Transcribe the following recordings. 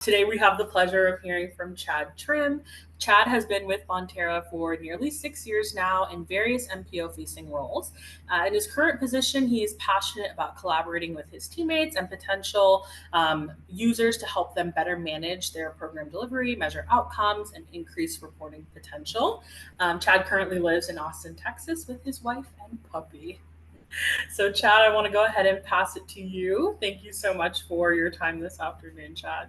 Today, we have the pleasure of hearing from Chad Trim. Chad has been with Bonterra for nearly 6 years now in various MPO facing roles. In his current position, he is passionate about collaborating with his teammates and potential users to help them better manage their program delivery, measure outcomes, and increase reporting potential. Chad currently lives in Austin, Texas with his wife and puppy. So, Chad, I want to go ahead and pass it to you. Thank you so much for your time this afternoon, Chad.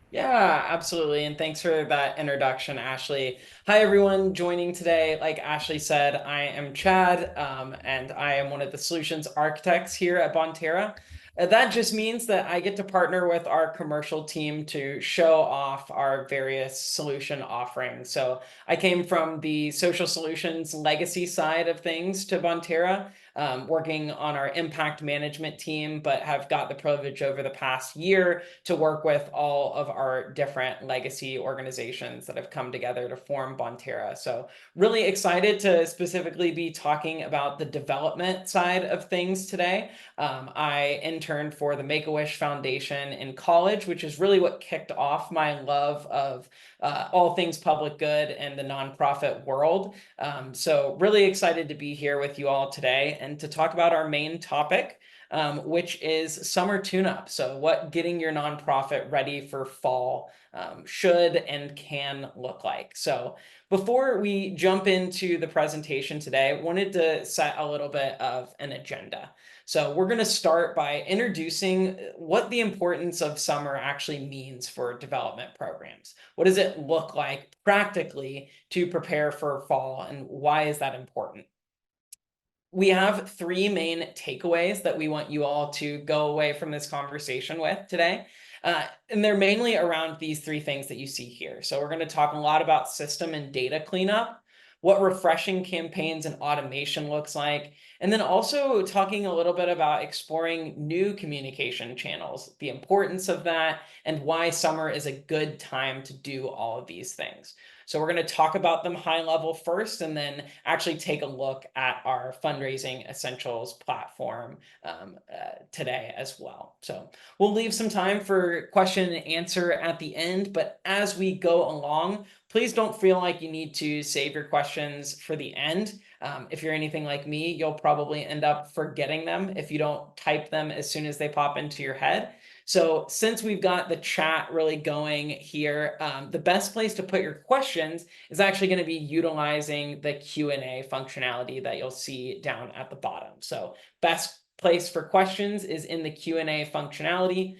Yeah, absolutely. And thanks for that introduction, Ashley. Hi, everyone joining today. Like Ashley said, I am Chad, and I am one of the solutions architects here at Bonterra. That just means that I get to partner with our commercial team to show off our various solution offerings. So I came from the social solutions legacy side of things to Bonterra, working on our impact management team, but have got the privilege over the past year to work with all of our different legacy organizations that have come together to form Bonterra. So really excited to specifically be talking about the development side of things today. I interned for the Make-A-Wish Foundation in college, which is really what kicked off my love of all things public good and the nonprofit world. So really excited to be here with you all today and to talk about our main topic, which is summer tune-up. So what getting your nonprofit ready for fall should and can look like. So before we jump into the presentation today, I wanted to set a little bit of an agenda. So we're going to start by introducing what the importance of summer actually means for development programs. What does it look like practically to prepare for fall, and why is that important? We have three main takeaways that we want you all to go away from this conversation with today. And they're mainly around these three things that you see here. So we're going to talk a lot about system and data cleanup, what refreshing campaigns and automation looks like, and then also talking a little bit about exploring new communication channels, the importance of that, and why summer is a good time to do all of these things. So we're going to talk about them high level first, and then actually take a look at our fundraising essentials platform today as well. So we'll leave some time for question and answer at the end, but as we go along, please don't feel like you need to save your questions for the end. If you're anything like me, you'll probably end up forgetting them if you don't type them as soon as they pop into your head. So since we've got the chat really going here, the best place to put your questions is actually going to be utilizing the Q&A functionality that you'll see down at the bottom. So best place for questions is in the Q&A functionality.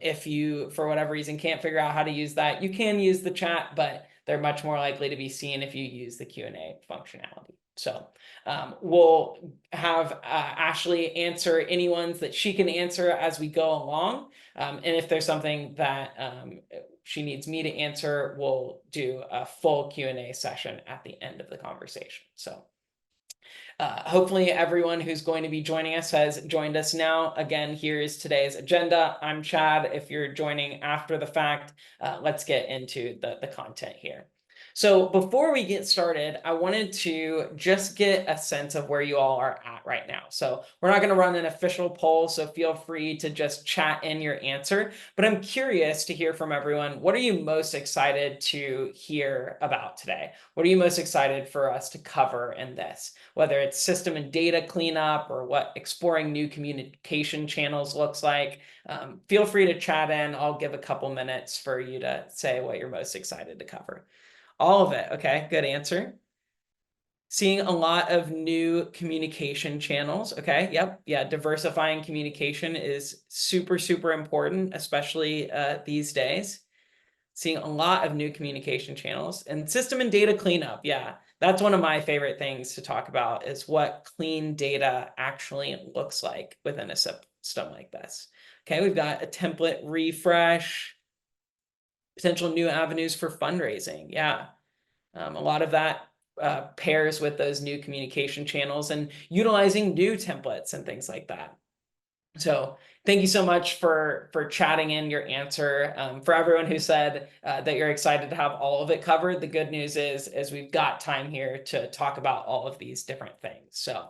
If you, for whatever reason, can't figure out how to use that, you can use the chat, but they're much more likely to be seen if you use the Q&A functionality. So we'll have Ashley answer any ones that she can answer as we go along. And if there's something that she needs me to answer, we'll do a full Q&A session at the end of the conversation. So hopefully everyone who's going to be joining us has joined us now. Again, here is today's agenda. I'm Chad. If you're joining after the fact, let's get into the content here. So before we get started, I wanted to just get a sense of where you all are at right now. So we're not going to run an official poll, so feel free to just chat in your answer. But I'm curious to hear from everyone. What are you most excited to hear about today? What are you most excited for us to cover in this? Whether it's system and data cleanup or what exploring new communication channels looks like, feel free to chat in. I'll give a couple minutes for you to say what you're most excited to cover. All of it. Okay, good answer. Seeing a lot of new communication channels. Okay, yep, yeah, diversifying communication is super, super important, especially these days. Seeing a lot of new communication channels and system and data cleanup. Yeah, that's one of my favorite things to talk about, is what clean data actually looks like within a system like this. Okay, we've got a template refresh, potential new avenues for fundraising. Yeah. A lot of that pairs with those new communication channels and utilizing new templates and things like that. So thank you so much for chatting in your answer. For everyone who said that you're excited to have all of it covered, the good news is we've got time here to talk about all of these different things. So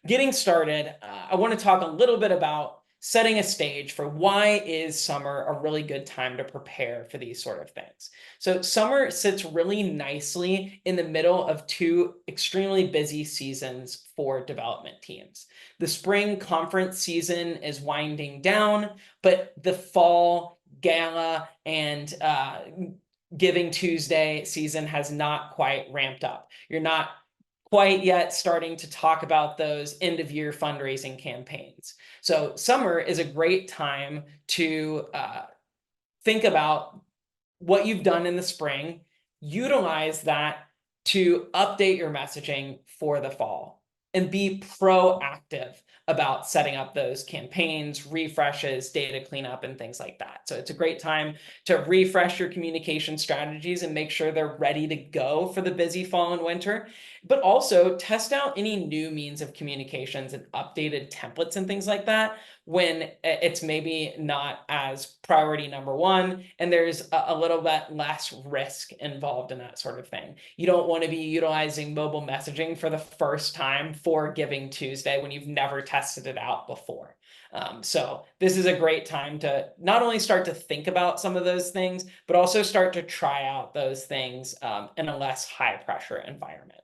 getting started, I want to talk a little bit about setting a stage for why is summer a really good time to prepare for these sort of things. So summer sits really nicely in the middle of two extremely busy seasons for development teams. The spring conference season is winding down, but the fall gala and Giving Tuesday season has not quite ramped up. You're not quite yet starting to talk about those end of year fundraising campaigns. So summer is a great time to think about what you've done in the spring, utilize that to update your messaging for the fall, and be proactive about setting up those campaigns, refreshes, data cleanup, and things like that. So it's a great time to refresh your communication strategies and make sure they're ready to go for the busy fall and winter, but also test out any new means of communications and updated templates and things like that when it's maybe not as priority number one and there's a little bit less risk involved in that sort of thing. You don't want to be utilizing mobile messaging for the first time for Giving Tuesday when you've never tested it out before. So this is a great time to not only start to think about some of those things, but also start to try out those things in a less high pressure environment.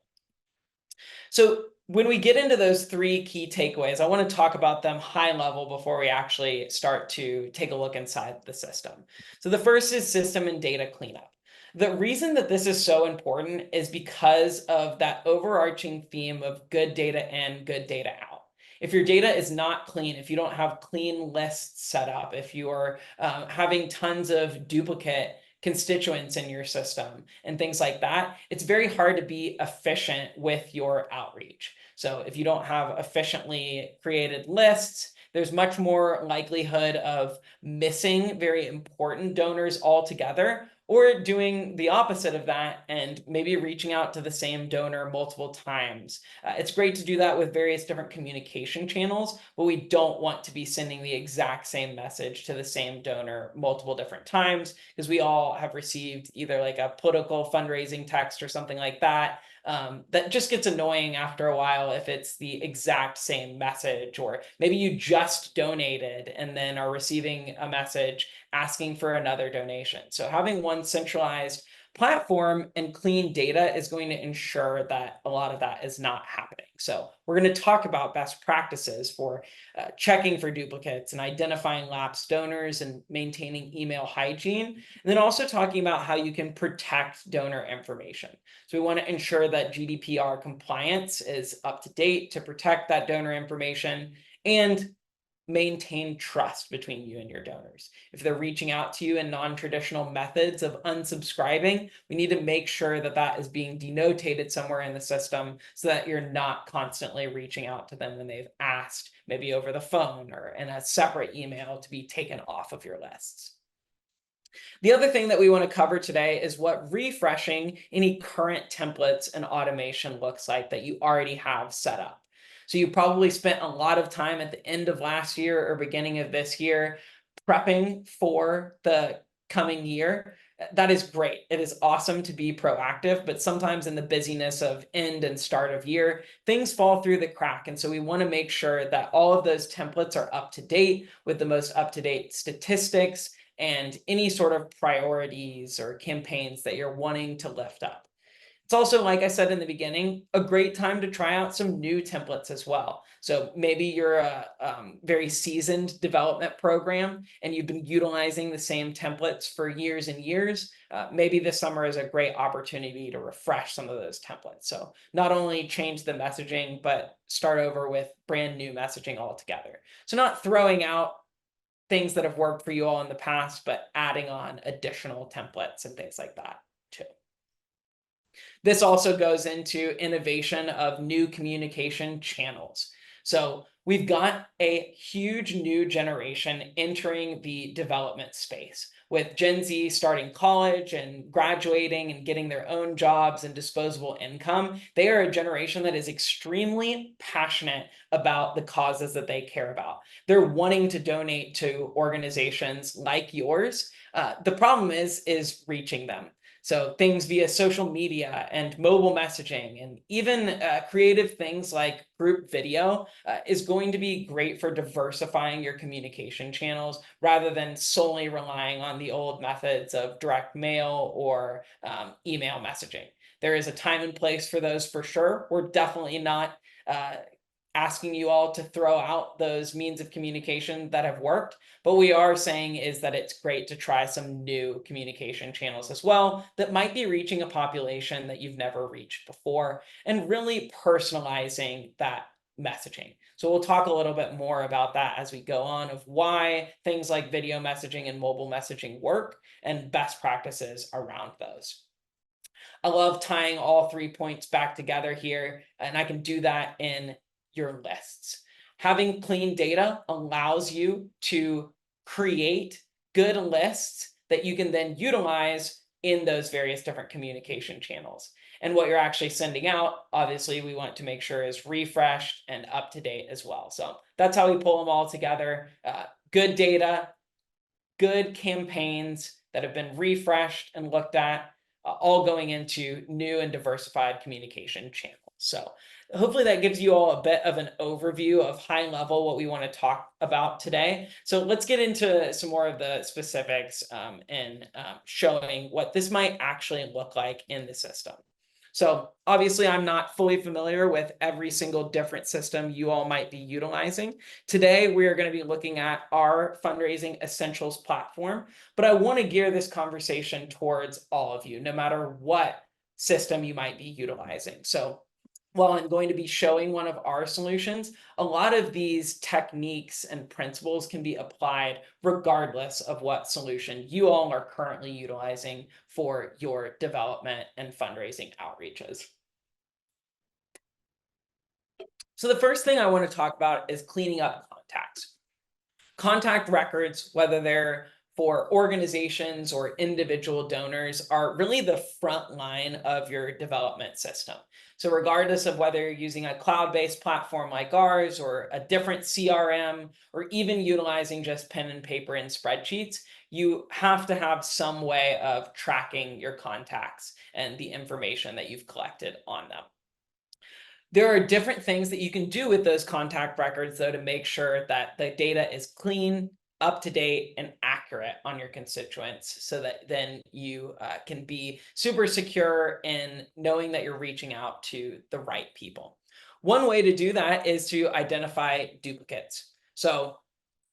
So when we get into those three key takeaways, I want to talk about them high level before we actually start to take a look inside the system. So the first is system and data cleanup. The reason that this is so important is because of that overarching theme of good data in, good data out. If your data is not clean, if you don't have clean lists set up, if you are having tons of duplicate constituents in your system and things like that, it's very hard to be efficient with your outreach. So if you don't have efficiently created lists, there's much more likelihood of missing very important donors altogether, or doing the opposite of that and maybe reaching out to the same donor multiple times. It's great to do that with various different communication channels, but we don't want to be sending the exact same message to the same donor multiple different times, because we all have received either like a political fundraising text or something like that. That just gets annoying after a while if it's the exact same message, or maybe you just donated and then are receiving a message asking for another donation. So having one centralized platform and clean data is going to ensure that a lot of that is not happening. So we're going to talk about best practices for checking for duplicates and identifying lapsed donors and maintaining email hygiene, and then also talking about how you can protect donor information. So we want to ensure that GDPR compliance is up to date to protect that donor information and maintain trust between you and your donors. If they're reaching out to you in non-traditional methods of unsubscribing, we need to make sure that that is being denotated somewhere in the system so that you're not constantly reaching out to them when they've asked, maybe over the phone or in a separate email, to be taken off of your lists. The other thing that we want to cover today is what refreshing any current templates and automation looks like that you already have set up. So you probably spent a lot of time at the end of last year or beginning of this year prepping for the coming year. That is great. It is awesome to be proactive, but sometimes in the busyness of end and start of year, things fall through the crack. And so we want to make sure that all of those templates are up to date with the most up-to-date statistics and any sort of priorities or campaigns that you're wanting to lift up. It's also, like I said in the beginning, a great time to try out some new templates as well. So maybe you're a very seasoned development program and you've been utilizing the same templates for years and years. Maybe this summer is a great opportunity to refresh some of those templates. So not only change the messaging, but start over with brand new messaging altogether. So not throwing out things that have worked for you all in the past, but adding on additional templates and things like that too. This also goes into innovation of new communication channels. So we've got a huge new generation entering the development space, with Gen Z starting college and graduating and getting their own jobs and disposable income. They are a generation that is extremely passionate about the causes that they care about. They're wanting to donate to organizations like yours. The problem is reaching them. So things via social media and mobile messaging, and even creative things like group video is going to be great for diversifying your communication channels rather than solely relying on the old methods of direct mail or email messaging. There is a time and place for those for sure. We're definitely not uh, asking you all to throw out those means of communication that have worked. But we are saying is that it's great to try some new communication channels as well that might be reaching a population that you've never reached before and really personalizing that messaging. So we'll talk a little bit more about that as we go on of why things like video messaging and mobile messaging work and best practices around those. I love tying all 3 points back together here, and I can do that in your lists. Having clean data allows you to create good lists that you can then utilize in those various different communication channels. And what you're actually sending out, obviously, we want to make sure is refreshed and up to date as well. So that's how we pull them all together. Good data, good campaigns that have been refreshed and looked at, all going into new and diversified communication channels. So hopefully that gives you all a bit of an overview of high level what we want to talk about today. So let's get into some more of the specifics and showing what this might actually look like in the system. So obviously, I'm not fully familiar with every single different system you all might be utilizing. Today, we are going to be looking at our fundraising essentials platform, but I want to gear this conversation towards all of you, no matter what system you might be utilizing. So while I'm going to be showing one of our solutions, a lot of these techniques and principles can be applied regardless of what solution you all are currently utilizing for your development and fundraising outreaches. So the first thing I want to talk about is cleaning up contacts. Contact records, whether they're for organizations or individual donors, are really the front line of your development system. So regardless of whether you're using a cloud-based platform like ours or a different CRM, or even utilizing just pen and paper and spreadsheets, you have to have some way of tracking your contacts and the information that you've collected on them. There are different things that you can do with those contact records, though, to make sure that the data is clean, up to date, and accurate on your constituents so that then you can be super secure in knowing that you're reaching out to the right people. One way to do that is to identify duplicates. So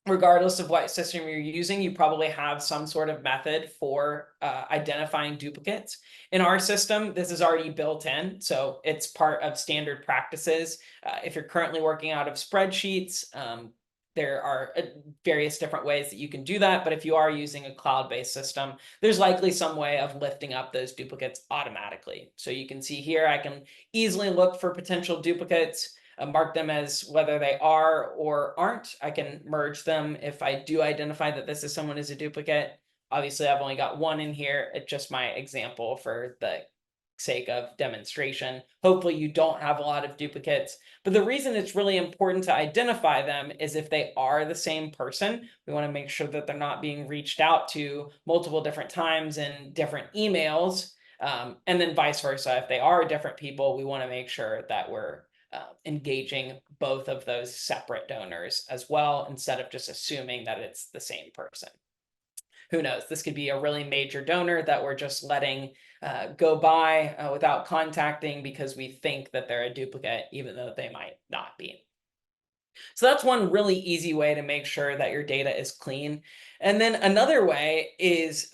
regardless of what system you're using, you probably have some sort of method for identifying duplicates. In our system, this is already built in, so it's part of standard practices. If you're currently working out of spreadsheets, there are various different ways that you can do that, but if you are using a cloud-based system, there's likely some way of lifting up those duplicates automatically. So you can see here, I can easily look for potential duplicates, mark them as whether they are or aren't. I can merge them if I do identify that this is someone as a duplicate. Obviously, I've only got one in here. It's just my example for the sake of demonstration. Hopefully you don't have a lot of duplicates, but the reason it's really important to identify them is if they are the same person, we want to make sure that they're not being reached out to multiple different times in different emails. And then vice versa, if they are different people, we want to make sure that we're engaging both of those separate donors as well, instead of just assuming that it's the same person. Who knows? This could be a really major donor that we're just letting go by without contacting because we think that they're a duplicate, even though they might not be. So that's one really easy way to make sure that your data is clean. And then another way is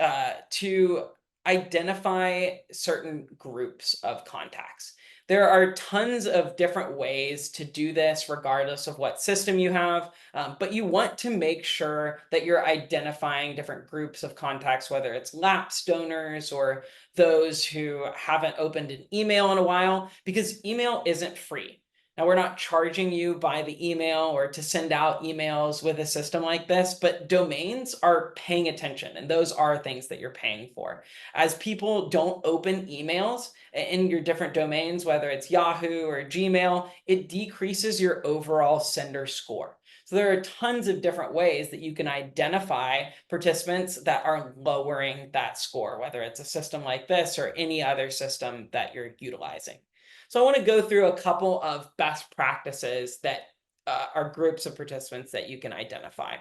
to identify certain groups of contacts. There are tons of different ways to do this, regardless of what system you have, but you want to make sure that you're identifying different groups of contacts, whether it's lapsed donors or those who haven't opened an email in a while, because email isn't free. Now, we're not charging you by the email or to send out emails with a system like this, but domains are paying attention, and those are things that you're paying for. As people don't open emails in your different domains, whether it's Yahoo or Gmail, it decreases your overall sender score. So there are tons of different ways that you can identify participants that are lowering that score, whether it's a system like this or any other system that you're utilizing. So I want to go through a couple of best practices that are groups of participants that you can identify.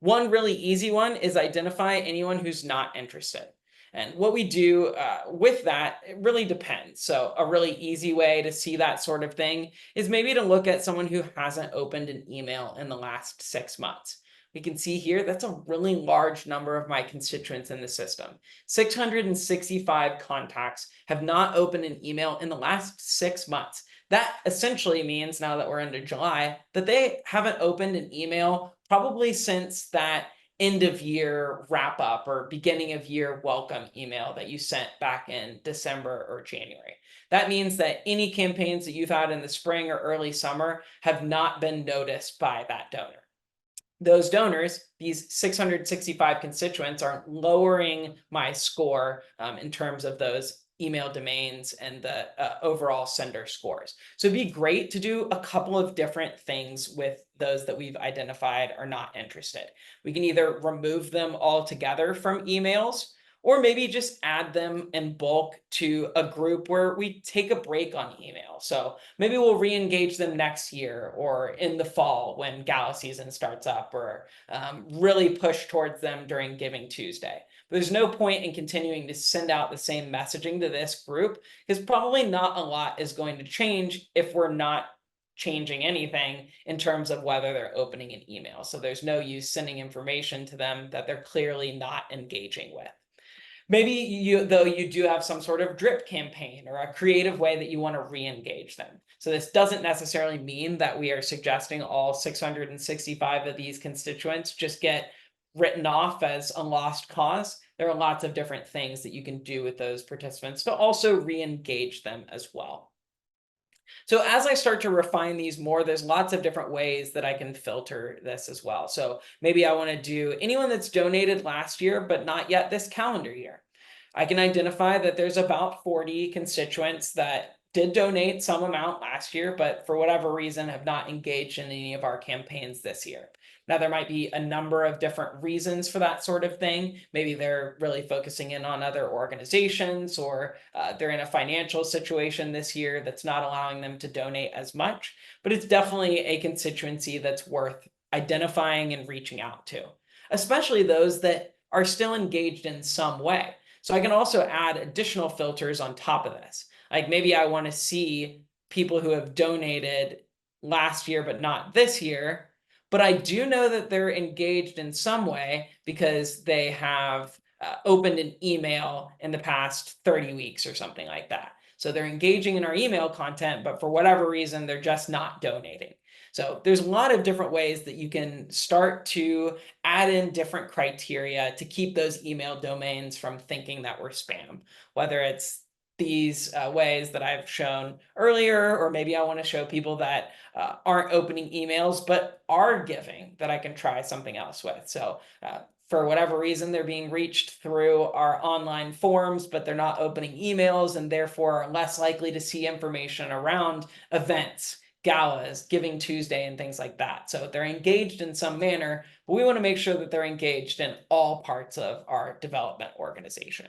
One really easy one is identify anyone who's not interested. And what we do with that, it really depends. So, a really easy way to see that sort of thing is maybe to look at someone who hasn't opened an email in the last 6 months. We can see here that's a really large number of my constituents in the system. 665 contacts have not opened an email in the last 6 months. That essentially means, now that we're into July, that they haven't opened an email probably since that end of year wrap up or beginning of year welcome email that you sent back in December or January. That means that any campaigns that you've had in the spring or early summer have not been noticed by that donor. Those donors, these 665 constituents, are lowering my score in terms of those email domains and the overall sender scores. So it'd be great to do a couple of different things with those that we've identified are not interested. We can either remove them altogether from emails, or maybe just add them in bulk to a group where we take a break on email. So maybe we'll re-engage them next year or in the fall when gala season starts up, or really push towards them during Giving Tuesday. But there's no point in continuing to send out the same messaging to this group, because probably not a lot is going to change if we're not changing anything in terms of whether they're opening an email. So there's no use sending information to them that they're clearly not engaging with. Maybe you do have some sort of drip campaign or a creative way that you want to re-engage them. So this doesn't necessarily mean that we are suggesting all 665 of these constituents just get written off as a lost cause. There are lots of different things that you can do with those participants to also re-engage them as well. So as I start to refine these more, there's lots of different ways that I can filter this as well. So maybe I want to do anyone that's donated last year, but not yet this calendar year. I can identify that there's about 40 constituents that did donate some amount last year, but for whatever reason have not engaged in any of our campaigns this year. Now, there might be a number of different reasons for that sort of thing. Maybe they're really focusing in on other organizations, or they're in a financial situation this year that's not allowing them to donate as much. But it's definitely a constituency that's worth identifying and reaching out to, especially those that are still engaged in some way. So I can also add additional filters on top of this. Like maybe I want to see people who have donated last year but not this year, but I do know that they're engaged in some way because they have opened an email in the past 30 weeks or something like that. So they're engaging in our email content, but for whatever reason, they're just not donating. So there's a lot of different ways that you can start to add in different criteria to keep those email domains from thinking that we're spam, whether it's these ways that I've shown earlier, or maybe I want to show people that aren't opening emails but are giving, that I can try something else with. So for whatever reason, they're being reached through our online forums, but they're not opening emails and therefore are less likely to see information around events, galas, Giving Tuesday, and things like that. So they're engaged in some manner, but we want to make sure that they're engaged in all parts of our development organization.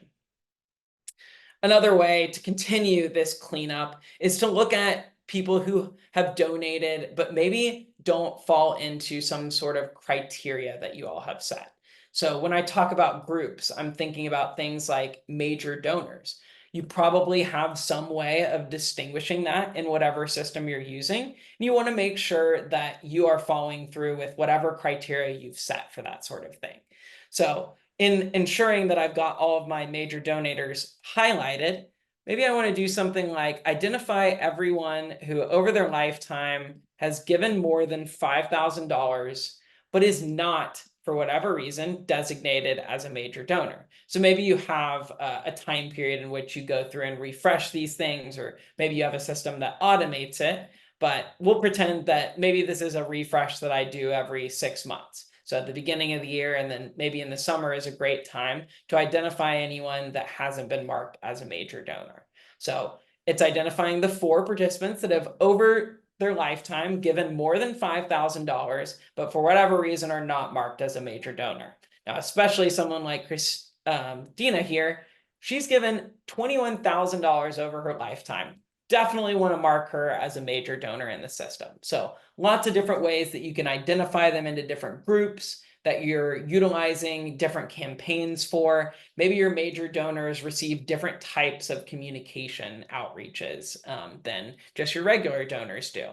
Another way to continue this cleanup is to look at people who have donated, but maybe don't fall into some sort of criteria that you all have set. So when I talk about groups, I'm thinking about things like major donors. You probably have some way of distinguishing that in whatever system you're using. And you want to make sure that you are following through with whatever criteria you've set for that sort of thing. So in ensuring that I've got all of my major donators highlighted, maybe I want to do something like identify everyone who over their lifetime has given more than $5,000, but is not, for whatever reason, designated as a major donor. So maybe you have a time period in which you go through and refresh these things, or maybe you have a system that automates it, but we'll pretend that maybe this is a refresh that I do every 6 months. So at the beginning of the year and then maybe in the summer is a great time to identify anyone that hasn't been marked as a major donor. So it's identifying the 4 participants that have over their lifetime given more than $5,000, but for whatever reason are not marked as a major donor. Now, especially someone like Dina here, she's given $21,000 over her lifetime. Definitely want to mark her as a major donor in the system. So lots of different ways that you can identify them into different groups that you're utilizing different campaigns for. Maybe your major donors receive different types of communication outreaches than just your regular donors do.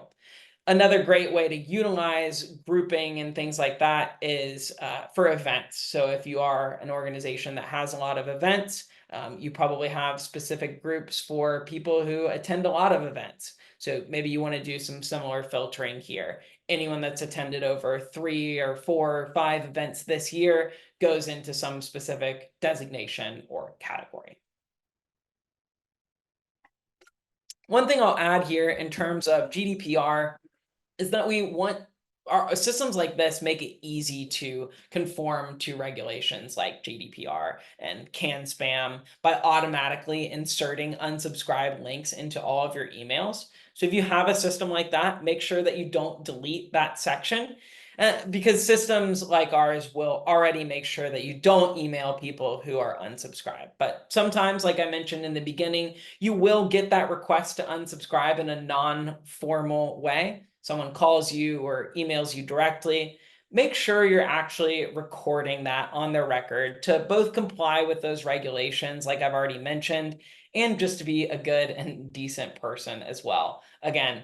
Another great way to utilize grouping and things like that is for events. So if you are an organization that has a lot of events, you probably have specific groups for people who attend a lot of events. So maybe you want to do some similar filtering here. Anyone that's attended over 3 or 4 or 5 events this year goes into some specific designation or category. One thing I'll add here in terms of GDPR is that we want our systems like this make it easy to conform to regulations like GDPR and can spam by automatically inserting unsubscribe links into all of your emails. So if you have a system like that, make sure that you don't delete that section because systems like ours will already make sure that you don't email people who are unsubscribed. But sometimes, like I mentioned in the beginning, you will get that request to unsubscribe in a non-formal way. Someone calls you or emails you directly. Make sure you're actually recording that on their record to both comply with those regulations, like I've already mentioned, and just to be a good and decent person as well. Again,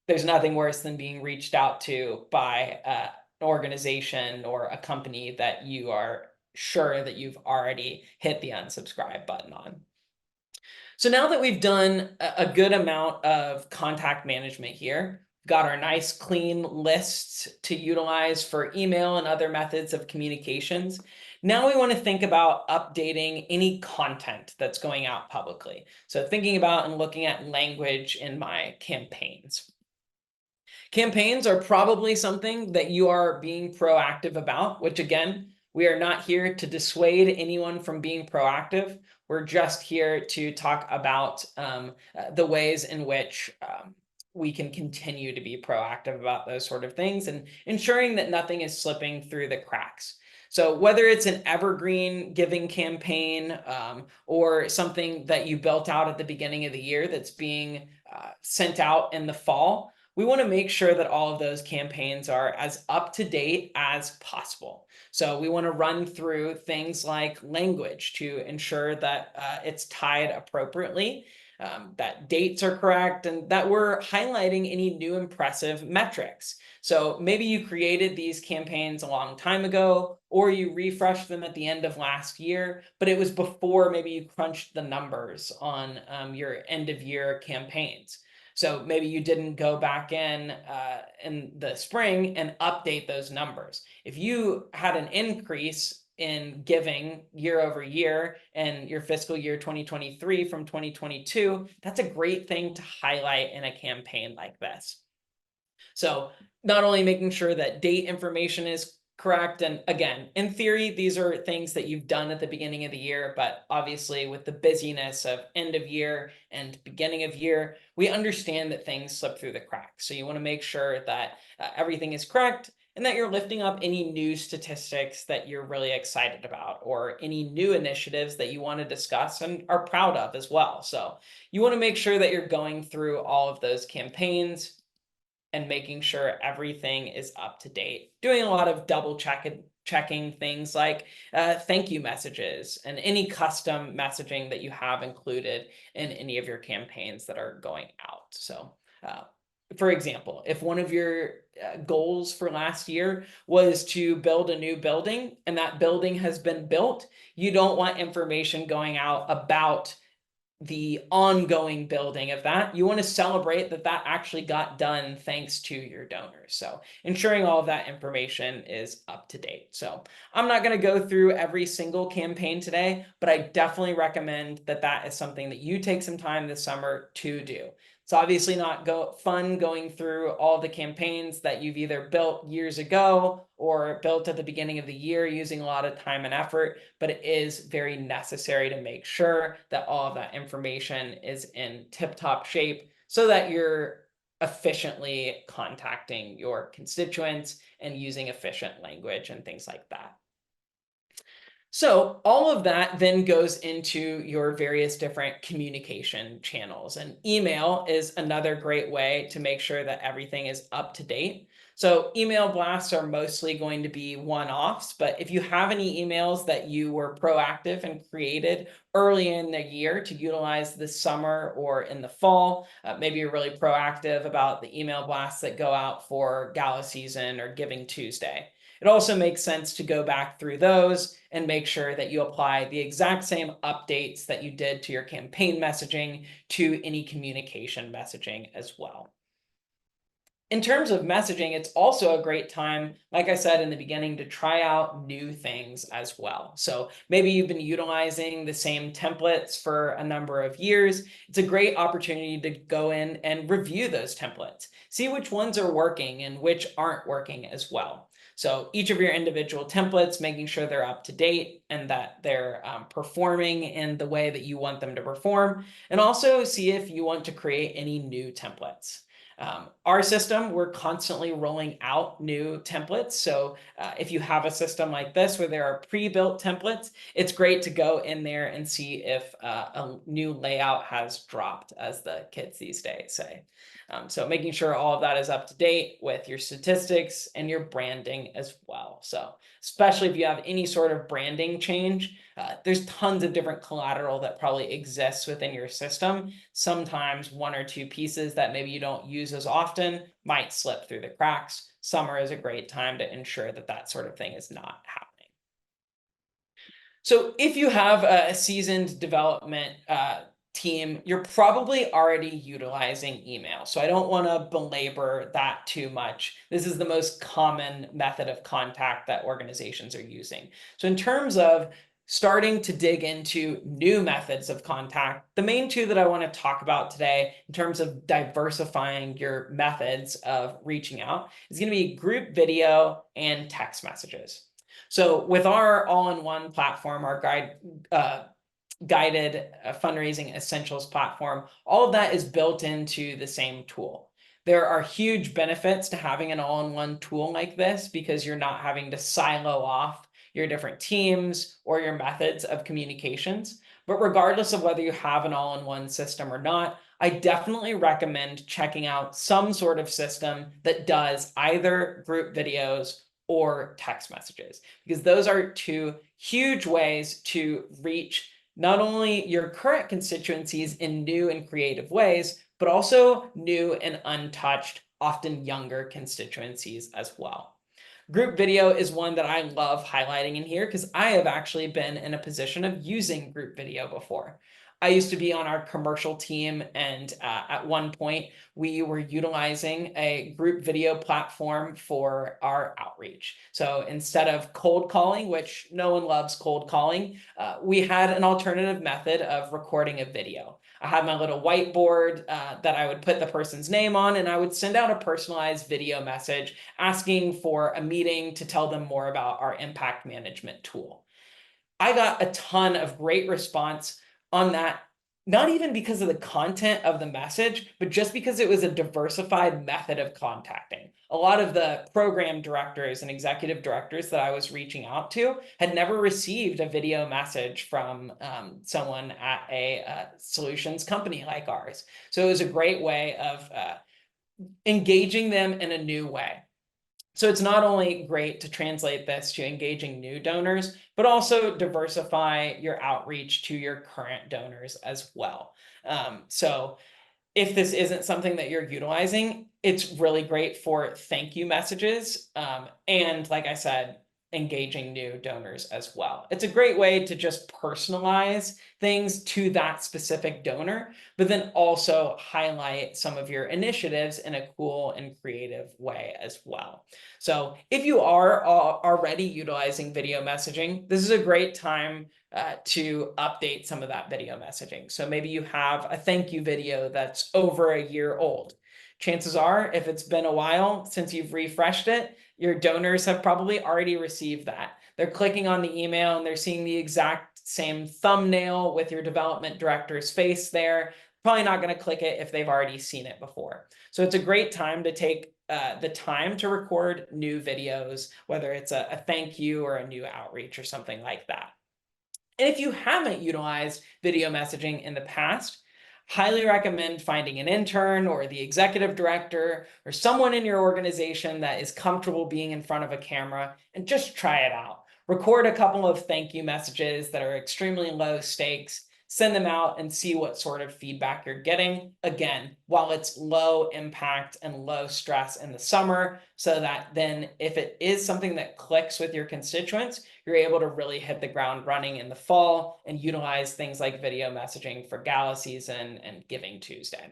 there's nothing worse than being reached out to by an organization or a company that you are sure that you've already hit the unsubscribe button on. So now that we've done a good amount of contact management here, got our nice clean lists to utilize for email and other methods of communications. Now we want to think about updating any content that's going out publicly. So thinking about and looking at language in my campaigns. Campaigns are probably something that you are being proactive about, which again, we are not here to dissuade anyone from being proactive. We're just here to talk about the ways in which we can continue to be proactive about those sort of things and ensuring that nothing is slipping through the cracks. So whether it's an evergreen giving campaign or something that you built out at the beginning of the year that's being sent out in the fall, we want to make sure that all of those campaigns are as up to date as possible. So we want to run through things like language to ensure that it's tied appropriately, that dates are correct, and that we're highlighting any new impressive metrics. So maybe you created these campaigns a long time ago, or you refreshed them at the end of last year, but it was before maybe you crunched the numbers on your end of year campaigns. So maybe you didn't go back in the spring and update those numbers. If you had an increase in giving year over year in your fiscal year 2023 from 2022, that's a great thing to highlight in a campaign like this. So not only making sure that date information is correct, and again, in theory, these are things that you've done at the beginning of the year, but obviously with the busyness of end of year and beginning of year, we understand that things slip through the cracks. So you want to make sure that everything is correct and that you're lifting up any new statistics that you're really excited about or any new initiatives that you want to discuss and are proud of as well. So you want to make sure that you're going through all of those campaigns and making sure everything is up to date. Doing a lot of double checking things like thank you messages and any custom messaging that you have included in any of your campaigns that are going out. So for example, if one of your goals for last year was to build a new building and that building has been built, you don't want information going out about the ongoing building of that. You want to celebrate that that actually got done thanks to your donors. So ensuring all of that information is up to date. So I'm not going to go through every single campaign today, but I definitely recommend that that is something that you take some time this summer to do. It's obviously not fun going through all the campaigns that you've either built years ago or built at the beginning of the year using a lot of time and effort, but it is very necessary to make sure that all of that information is in tip-top shape so that your efficiently contacting your constituents and using efficient language and things like that. So all of that then goes into your various different communication channels. And email is another great way to make sure that everything is up to date. So email blasts are mostly going to be one-offs, but if you have any emails that you were proactive and created early in the year to utilize this summer or in the fall, maybe you're really proactive about the email blasts that go out for gala season or Giving Tuesday. It also makes sense to go back through those and make sure that you apply the exact same updates that you did to your campaign messaging to any communication messaging as well. In terms of messaging, it's also a great time, like I said in the beginning, to try out new things as well. So maybe you've been utilizing the same templates for a number of years. It's a great opportunity to go in and review those templates, see which ones are working and which aren't working as well. So each of your individual templates, making sure they're up to date and that they're performing in the way that you want them to perform, and also see if you want to create any new templates. Our system, we're constantly rolling out new templates. So if you have a system like this where there are pre-built templates, it's great to go in there and see if a new layout has dropped, as the kids these days say. So making sure all of that is up to date with your statistics and your branding as well. So especially if you have any sort of branding change, there's tons of different collateral that probably exists within your system. Sometimes one or two pieces that maybe you don't use as often might slip through the cracks. Summer is a great time to ensure that that sort of thing is not happening. So if you have a seasoned development team, you're probably already utilizing email. So I don't want to belabor that too much. This is the most common method of contact that organizations are using. So in terms of starting to dig into new methods of contact, the main two that I want to talk about today in terms of diversifying your methods of reaching out is going to be group video and text messages. So with our all-in-one platform, our guided fundraising essentials platform, all of that is built into the same tool. There are huge benefits to having an all-in-one tool like this because you're not having to silo off your different teams or your methods of communications. But regardless of whether you have an all-in-one system or not, I definitely recommend checking out some sort of system that does either group videos or text messages, because those are two huge ways to reach not only your current constituencies in new and creative ways, but also new and untouched, often younger constituencies as well. Group video is one that I love highlighting in here because I have actually been in a position of using group video before. I used to be on our commercial team, and at one point we were utilizing a group video platform for our outreach. So instead of cold calling, which no one loves cold calling, we had an alternative method of recording a video. I had my little whiteboard that I would put the person's name on, and I would send out a personalized video message asking for a meeting to tell them more about our impact management tool. I got a ton of great response on that, not even because of the content of the message, but just because it was a diversified method of contacting. A lot of the program directors and executive directors that I was reaching out to had never received a video message from someone at a solutions company like ours. So it was a great way of engaging them in a new way. So it's not only great to translate this to engaging new donors, but also diversify your outreach to your current donors as well. So if this isn't something that you're utilizing, it's really great for thank you messages. And like I said, engaging new donors as well. It's a great way to just personalize things to that specific donor, but then also highlight some of your initiatives in a cool and creative way as well. So if you are already utilizing video messaging, this is a great time to update some of that video messaging. So maybe you have a thank you video that's over a year old. Chances are, if it's been a while since you've refreshed it, your donors have probably already received that. They're clicking on the email and they're seeing the exact same thumbnail with your development director's face there. probably not going to click it if they've already seen it before. So it's a great time to take the time to record new videos, whether it's a thank you or a new outreach or something like that. And if you haven't utilized video messaging in the past, highly recommend finding an intern or the executive director or someone in your organization that is comfortable being in front of a camera and just try it out. Record a couple of thank you messages that are extremely low stakes, send them out and see what sort of feedback you're getting. Again, while it's low impact and low stress in the summer, so that then if it is something that clicks with your constituents, you're able to really hit the ground running in the fall and utilize things like video messaging for gala season and Giving Tuesday.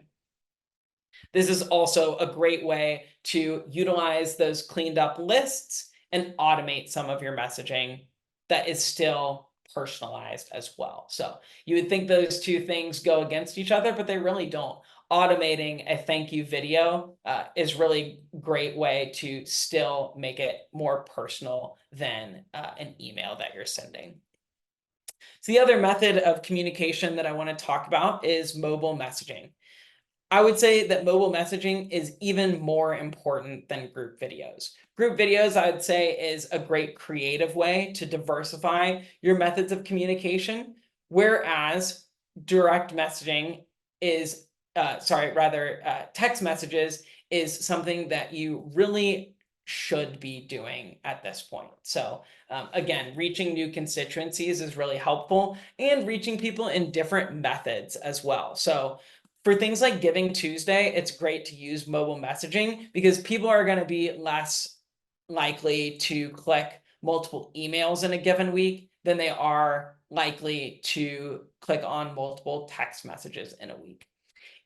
This is also a great way to utilize those cleaned up lists and automate some of your messaging that is still personalized as well. So you would think those two things go against each other, but they really don't. Automating a thank you video is really great way to still make it more personal than an email that you're sending. So the other method of communication that I want to talk about is mobile messaging. I would say that mobile messaging is even more important than group videos. Group videos, I would say, is a great creative way to diversify your methods of communication, whereas direct messaging is, text messages is something that you really should be doing at this point. So again, reaching new constituencies is really helpful, and reaching people in different methods as well. So for things like Giving Tuesday, it's great to use mobile messaging because people are going to be less likely to click multiple emails in a given week than they are likely to click on multiple text messages in a week.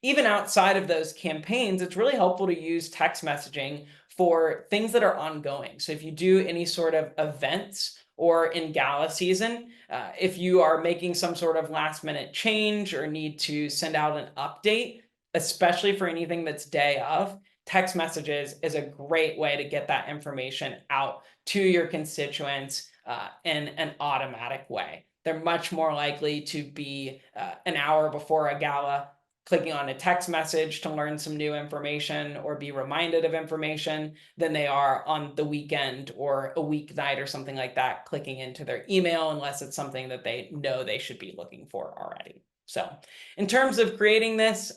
Even outside of those campaigns, it's really helpful to use text messaging for things that are ongoing. So if you do any sort of events or in gala season, if you are making some sort of last minute change or need to send out an update, especially for anything that's day of, text messages is a great way to get that information out to your constituents in an automatic way. They're much more likely to be an hour before a gala clicking on a text message to learn some new information or be reminded of information than they are on the weekend or a weeknight or something like that, clicking into their email unless it's something that they know they should be looking for already. So in terms of creating this,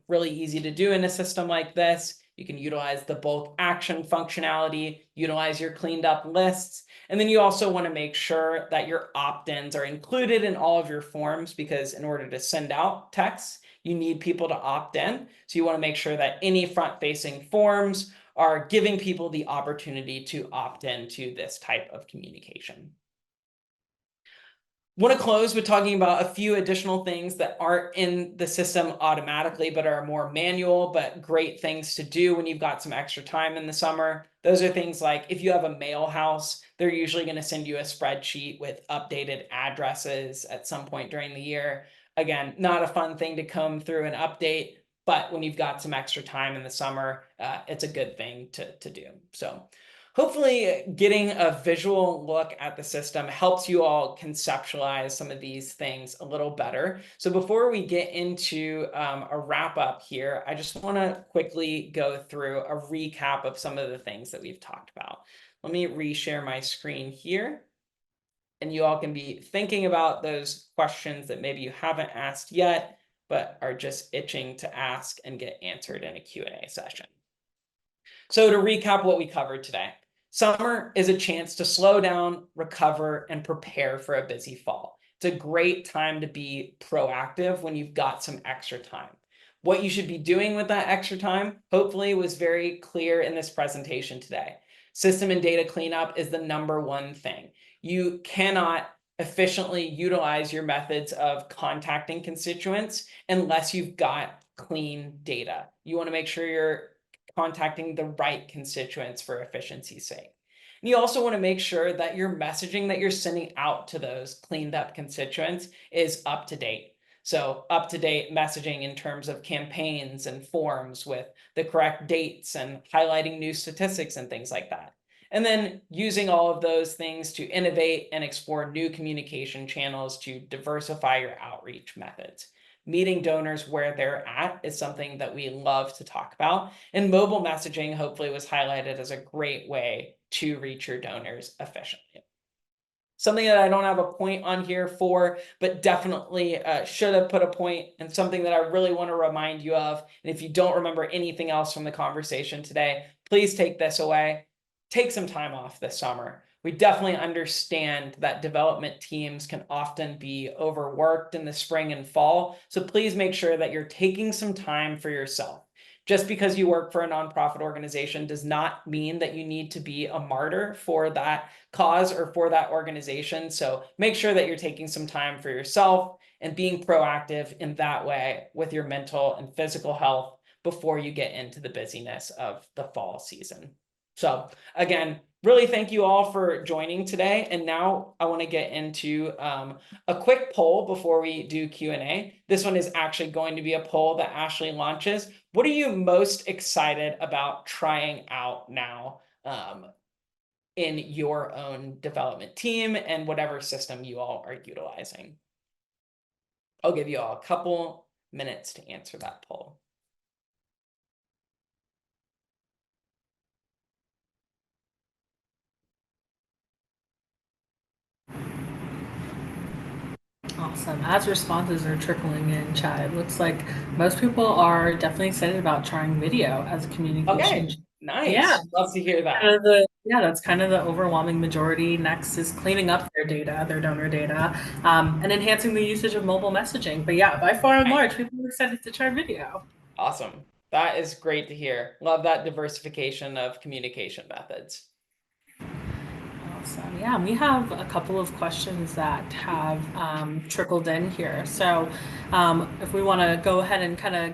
really easy to do in a system like this. You can utilize the bulk action functionality, utilize your cleaned up lists, and then you also want to make sure that your opt-ins are included in all of your forms, because in order to send out texts, you need people to opt in. So you want to make sure that any front-facing forms are giving people the opportunity to opt into this type of communication. Want to close with talking about a few additional things that aren't in the system automatically, but are more manual, but great things to do when you've got some extra time in the summer. Those are things like if you have a mail house, they're usually going to send you a spreadsheet with updated addresses at some point during the year. Again, not a fun thing to come through and update, but when you've got some extra time in the summer, it's a good thing to do. So hopefully getting a visual look at the system helps you all conceptualize some of these things a little better. So before we get into a wrap up here, I just want to quickly go through a recap of some of the things that we've talked about. Let me reshare my screen here, and you all can be thinking about those questions that maybe you haven't asked yet, but are just itching to ask and get answered in a Q&A session. So to recap what we covered today, summer is a chance to slow down, recover, and prepare for a busy fall. It's a great time to be proactive when you've got some extra time. What you should be doing with that extra time, hopefully, was very clear in this presentation today. System and data cleanup is the #1 thing. You cannot efficiently utilize your methods of contacting constituents unless you've got clean data. You want to make sure you're contacting the right constituents for efficiency's sake. And you also want to make sure that your messaging that you're sending out to those cleaned up constituents is up to date. So up to date messaging in terms of campaigns and forms with the correct dates and highlighting new statistics and things like that. And then using all of those things to innovate and explore new communication channels to diversify your outreach methods. meeting donors where they're at is something that we love to talk about. And mobile messaging hopefully was highlighted as a great way to reach your donors efficiently. Something that I don't have a point on here for, but definitely should have put a point, and something that I really want to remind you of. And if you don't remember anything else from the conversation today, please take this away. Take some time off this summer. We definitely understand that development teams can often be overworked in the spring and fall. So please make sure that you're taking some time for yourself. Just because you work for a nonprofit organization does not mean that you need to be a martyr for that cause or for that organization. So make sure that you're taking some time for yourself and being proactive in that way with your mental and physical health before you get into the busyness of the fall season. So again, really thank you all for joining today. And now I want to get into a quick poll before we do Q&A. This one is actually going to be a poll that Ashley launches. What are you most excited about trying out now in your own development team and whatever system you all are utilizing? I'll give you all a couple minutes to answer that poll. Awesome. As responses are trickling in, Chad, it looks like most people are definitely excited about trying video as a communication. Okay, Yeah, nice. Love to hear kind that. of the yeah, that's kind of the overwhelming majority. Next is cleaning up their data, their donor data, and enhancing the usage of mobile messaging. But yeah, by far and Nice. large, people are excited to try video. Awesome. That is great to hear. Love that diversification of communication methods. Awesome. Yeah, we have a couple of questions that have trickled in here. So, if we want to go ahead and kind of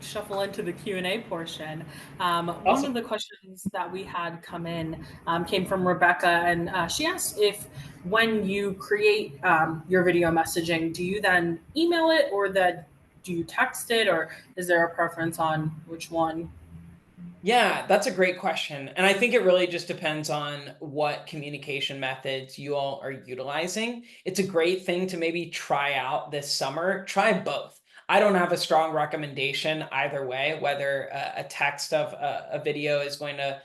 shuffle into the Q&A portion, one of Awesome. the questions that we had come in came from Rebecca, and she asked if when you create your video messaging, do you then email it or that do you text it, or is there a preference on which one? Yeah, that's a great question. And I think it really just depends on what communication methods you all are utilizing. It's a great thing to maybe try out this summer. Try both. I don't have a strong recommendation either way, whether a text of a video is going to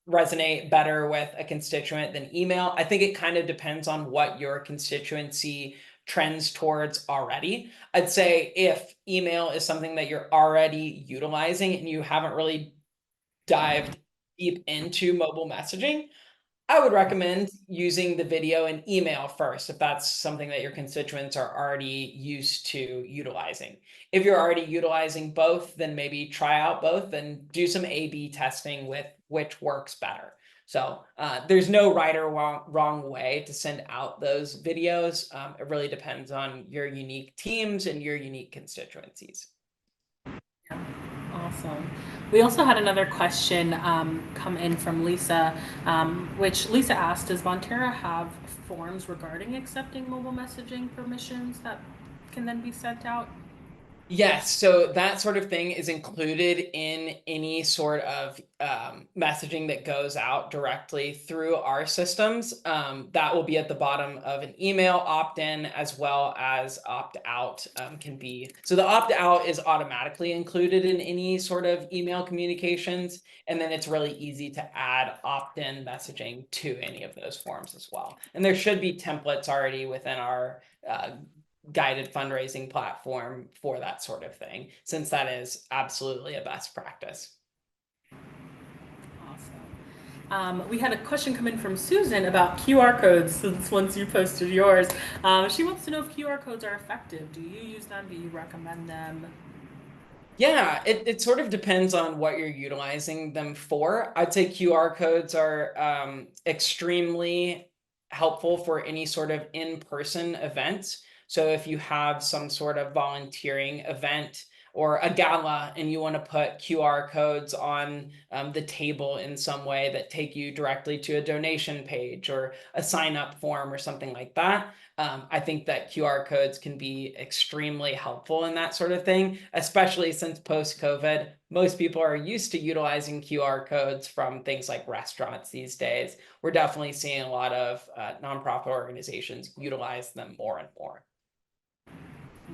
resonate better with a constituent than email. I think it kind of depends on what your constituency trends towards already. I'd say if email is something that you're already utilizing and you haven't really dived deep into mobile messaging, I would recommend using the video and email first if that's something that your constituents are already used to utilizing. If you're already utilizing both, then maybe try out both and do some A/B testing with which works better. So there's no right or wrong way to send out those videos. It really depends on your unique teams and your unique constituencies. Yeah, awesome. We also had another question come in from Lisa, which Lisa asked, does Bonterra have forms regarding accepting mobile messaging permissions that can then be sent out? Yes, so that sort of thing is included in any sort of messaging that goes out directly through our systems. That will be at the bottom of an email opt-in as well as opt-out can be. So the opt-out is automatically included in any sort of email communications, and then it's really easy to add opt-in messaging to any of those forms as well. And there should be templates already within our guided fundraising platform for that sort of thing, since that is absolutely a best practice. Awesome. We had a question come in from Susan about QR codes since once you posted yours. She wants to know if QR codes are effective. Do you use them? Do you recommend them? Yeah, it sort of depends on what you're utilizing them for. I'd say QR codes are extremely helpful for any sort of in-person events. So if you have some sort of volunteering event or a gala and you want to put QR codes on the table in some way that take you directly to a donation page or a sign up form or something like that, I think that QR codes can be extremely helpful in that sort of thing, especially since post-COVID, most people are used to utilizing QR codes from things like restaurants these days. We're definitely seeing a lot of nonprofit organizations utilize them more and more.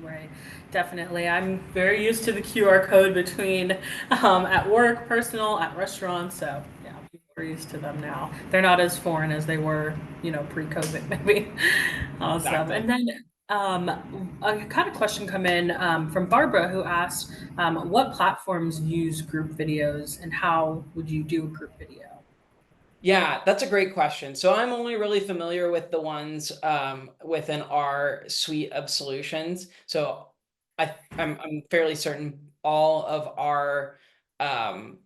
Right, definitely. I'm very used to the QR code between at work, personal, at restaurants. So yeah, people are used to them now. They're not as foreign as they were, pre-COVID maybe. Awesome. Exactly. And then I had a question come in from Barbara who asked, what platforms use group videos and how would you do a group video? Yeah, that's a great question. So I'm only really familiar with the ones within our suite of solutions. So I'm fairly certain all of our um,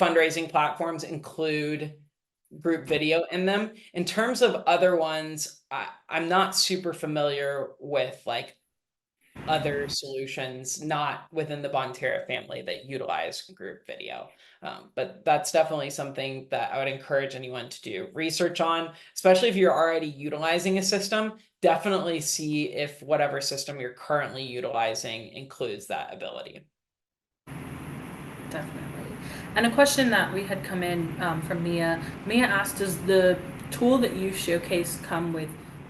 fundraising platforms include group video in them. In terms of other ones, I'm not super familiar with like other solutions not within the Bonterra family that utilize group video. But that's definitely something that I would encourage anyone to do research on, especially if you're already utilizing a system. Definitely see if whatever system you're currently utilizing includes that ability. Definitely. And a question that we had come in from Mia. Mia asked, does the tool that you showcase come with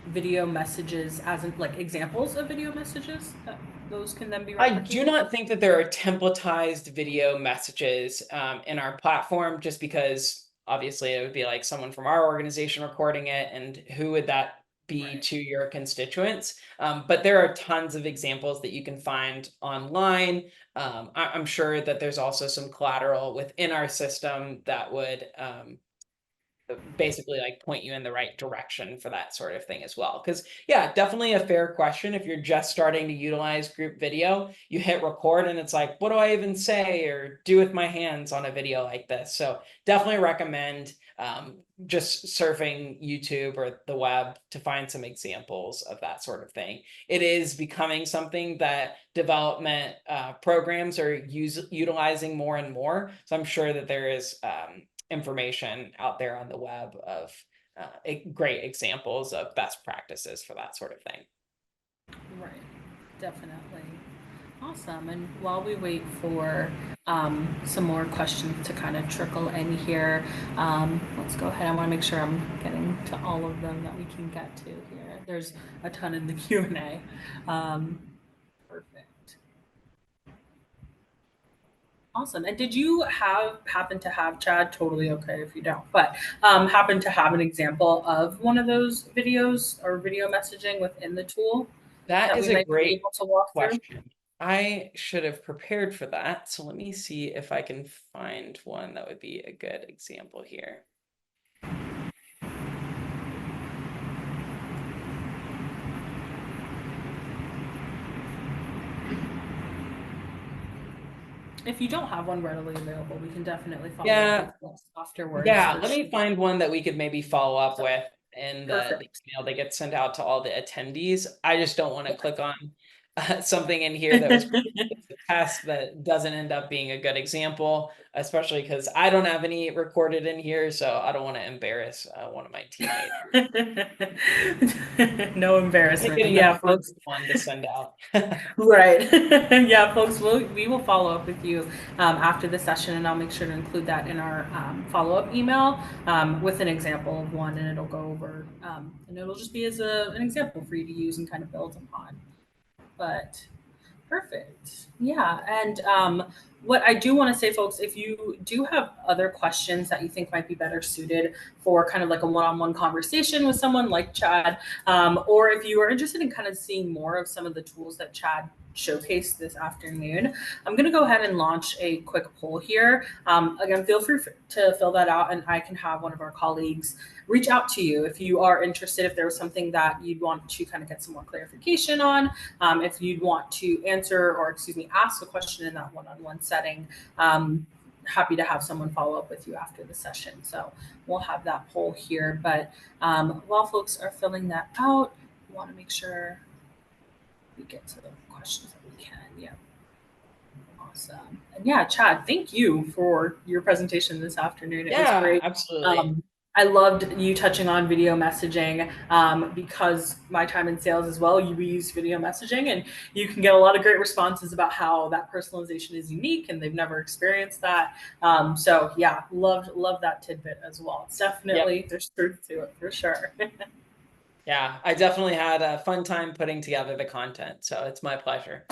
video messages, as in like examples of video messages that those can then be I do replicated? not think that there are templatized video messages in our platform, just because obviously it would be like someone from our organization recording it, and who would that be Right. to your constituents? But there are tons of examples that you can find online. I'm sure that there's also some collateral within our system that would basically like point you in the right direction for that sort of thing as well. Because yeah, definitely a fair question. If you're just starting to utilize group video, you hit record and it's like, what do I even say or do with my hands on a video like this? So definitely recommend just surfing YouTube or the web to find some examples of that sort of thing. It is becoming something that development programs are utilizing more and more. So I'm sure that there is information out there on the web of great examples of best practices for that sort of thing. Right. Definitely. Awesome. And while we wait for some more questions to kind of trickle in here, let's go ahead. I want to make sure I'm getting to all of them that we can get to here. There's a ton in the Q&A. Perfect. Awesome. And did you happen to have, Chad? Totally okay if you don't, but happen to have an example of one of those videos or video messaging within the tool That that is we a might be great able to walk through? question. I should have prepared for that. So let me see if I can find one that would be a good example here. If you don't have one readily available, we can definitely follow up with Yeah, this afterwards yeah. for Let me sure. find one that we could maybe follow up with in the Perfect. email that gets sent out to all the attendees. I just don't want to Okay. click on something in here that was it's a test that doesn't end up being a good example, especially because I don't have any recorded in here, so I don't want to embarrass one of my teammates. No I get embarrassment. an Yeah, approved folks. one to send out. Right. Yeah, folks, we will follow up with you after the session, and I'll make sure to include that in our follow up email with an example of one, and it'll go over, and it'll just be as an example for you to use and kind of build upon. But perfect. Yeah. And what I do want to say, folks, if you do have other questions that you think might be better suited for kind of like a one on one conversation with someone like Chad, or if you are interested in kind of seeing more of some of the tools that Chad showcased this afternoon, I'm going to go ahead and launch a quick poll here. Again, feel free to fill that out, and I can have one of our colleagues reach out to you if you are interested, if there was something that you'd want to kind of get some more clarification on, if you'd want to answer or, excuse me, ask a question in that one on one setting. Happy to have someone follow up with you after the session. So we'll have that poll here. But while folks are filling that out, we want to make sure we get to the questions that we can. Yeah. Awesome. And yeah, Chad, thank you for your presentation this afternoon. It was Yeah, great. absolutely. Um, I loved you touching on video messaging because my time in sales as well, we use video messaging and you can get a lot of great responses about how that personalization is unique and they've never experienced that. So yeah, loved that tidbit as well. It's Yep. definitely, there's truth to it for sure. Yeah, I definitely had a fun time putting together the content, so it's my pleasure.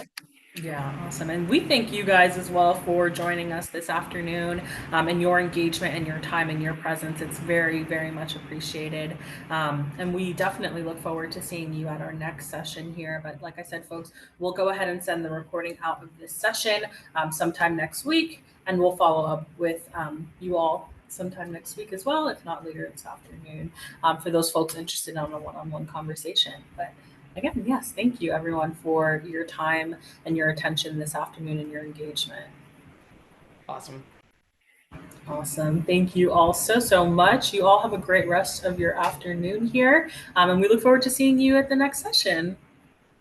Yeah, awesome. And we thank you guys as well for joining us this afternoon, and your engagement and your time and your presence. It's very, very much appreciated. And we definitely look forward to seeing you at our next session here. But like I said, folks, we'll go ahead and send the recording out of this session sometime next week, and we'll follow up with you all sometime next week as well, if not later this afternoon, for those folks interested in a one on one conversation. But again, yes, thank you everyone for your time and your attention this afternoon and your engagement. Awesome. Awesome. Thank you all so, so much. You all have a great rest of your afternoon here. And we look forward to seeing you at the next session.